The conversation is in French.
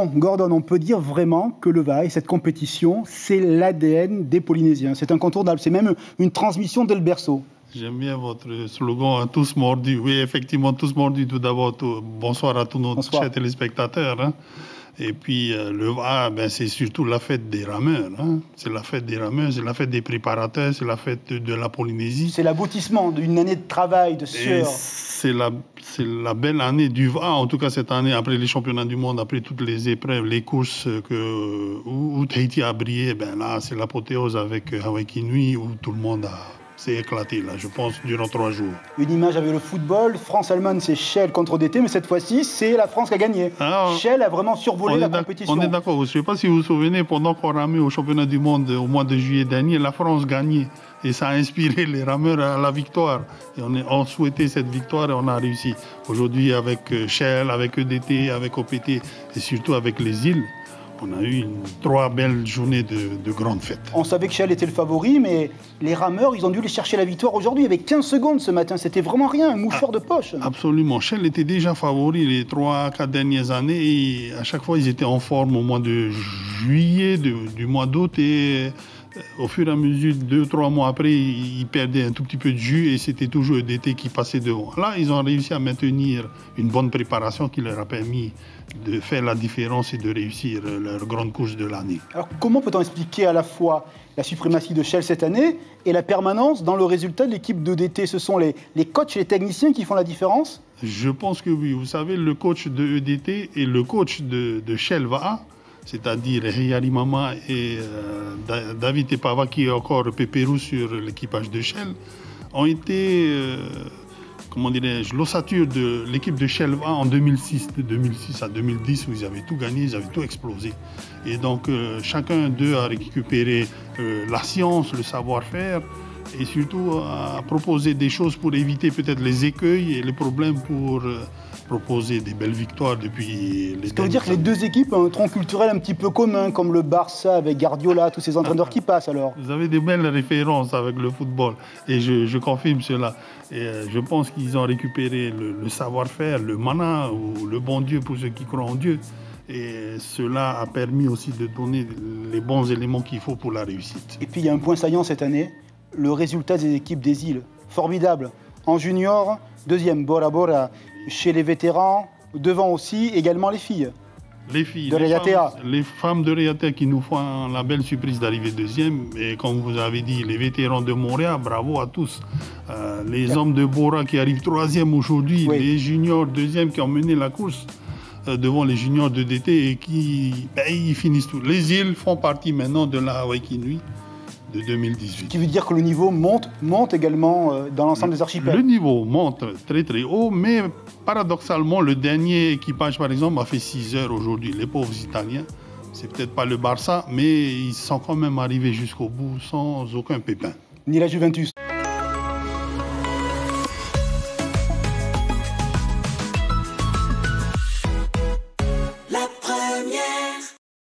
Bon, Gordon, on peut dire vraiment que le Va'a et cette compétition, c'est l'ADN des Polynésiens. C'est incontournable, c'est même une transmission dès le berceau. J'aime bien votre slogan, tous mordus. Oui, effectivement, tous mordus. Tout d'abord, bonsoir à tous nos chers téléspectateurs. Hein. Et puis, le Va'a, c'est surtout la fête des rameurs. Hein. C'est la fête des rameurs, c'est la fête des préparateurs, c'est la fête de la Polynésie. C'est l'aboutissement d'une année de travail, de sueur. C'est la belle année du Va'a, en tout cas cette année, après les championnats du monde, après toutes les épreuves, les courses où Tahiti a brillé. Là, c'est l'apothéose avec Hawaii Nui, où tout le monde s'est éclaté, là, je pense, durant 3 jours. Une image avec le football. France-Allemagne, c'est Shell contre DT, mais cette fois-ci, c'est la France qui a gagné. Shell a vraiment survolé la compétition. On est d'accord. Je ne sais pas si vous vous souvenez, pendant qu'on ramait au championnat du monde au mois de juillet dernier, la France gagnait. Et ça a inspiré les rameurs à la victoire. Et on souhaitait cette victoire et on a réussi. Aujourd'hui, avec Shell, avec EDT, avec OPT et surtout avec les îles, on a eu 3 belles journées de grandes fêtes. On savait que Shell était le favori, mais les rameurs, ils ont dû les chercher la victoire aujourd'hui. Avec 15 secondes ce matin, c'était vraiment rien, un mouchoir de poche. Absolument. Shell était déjà favori les 3-4 dernières années. Et à chaque fois, ils étaient en forme au mois de juillet, du mois d'août. Et au fur et à mesure, 2-3 mois après, ils perdaient un tout petit peu de jus et c'était toujours EDT qui passait devant. Là, ils ont réussi à maintenir une bonne préparation qui leur a permis de faire la différence et de réussir leur grande course de l'année. Alors, comment peut-on expliquer à la fois la suprématie de Shell cette année et la permanence dans le résultat de l'équipe d'EDT? Ce sont les coachs et les techniciens qui font la différence? Je pense que oui. Vous savez, le coach de EDT et le coach de Shell Va'a, c'est-à-dire Riari Mama et David Tepava, qui est encore pépérou sur l'équipage de Shell, ont été, l'ossature de l'équipe de Shell Va'a en 2006, de 2006 à 2010, où ils avaient tout gagné, ils avaient tout explosé. Et donc, chacun d'eux a récupéré la science, le savoir-faire, et surtout a proposé des choses pour éviter peut-être les écueils et les problèmes pour proposer des belles victoires depuis les. Ça veut dire que les deux équipes ont un tronc culturel un petit peu commun, comme le Barça avec Guardiola, tous ces entraîneurs qui passent alors. Vous avez des belles références avec le football et je confirme cela. Et je pense qu'ils ont récupéré le savoir-faire, le mana ou le bon Dieu pour ceux qui croient en Dieu. Et cela a permis aussi de donner les bons éléments qu'il faut pour la réussite. Et puis il y a un point saillant cette année, le résultat des équipes des îles. Formidable. En junior, deuxième Bora Bora. Chez les vétérans, devant aussi également les filles. Les filles de Reyatea. Les femmes de Reyatea qui nous font la belle surprise d'arriver deuxième. Et comme vous avez dit, les vétérans de Montréal, bravo à tous. Les hommes de Bora qui arrivent troisième aujourd'hui, oui. Les juniors deuxième qui ont mené la course devant les juniors de DT et qui ils finissent tout. Les îles font partie maintenant de la Hawaii Nui de 2018. Ce qui veut dire que le niveau monte également dans l'ensemble des archipels. Le niveau monte très très haut, mais paradoxalement, le dernier équipage, par exemple, a fait 6 heures aujourd'hui. Les pauvres Italiens, c'est peut-être pas le Barça, mais ils sont quand même arrivés jusqu'au bout sans aucun pépin. Ni la Juventus.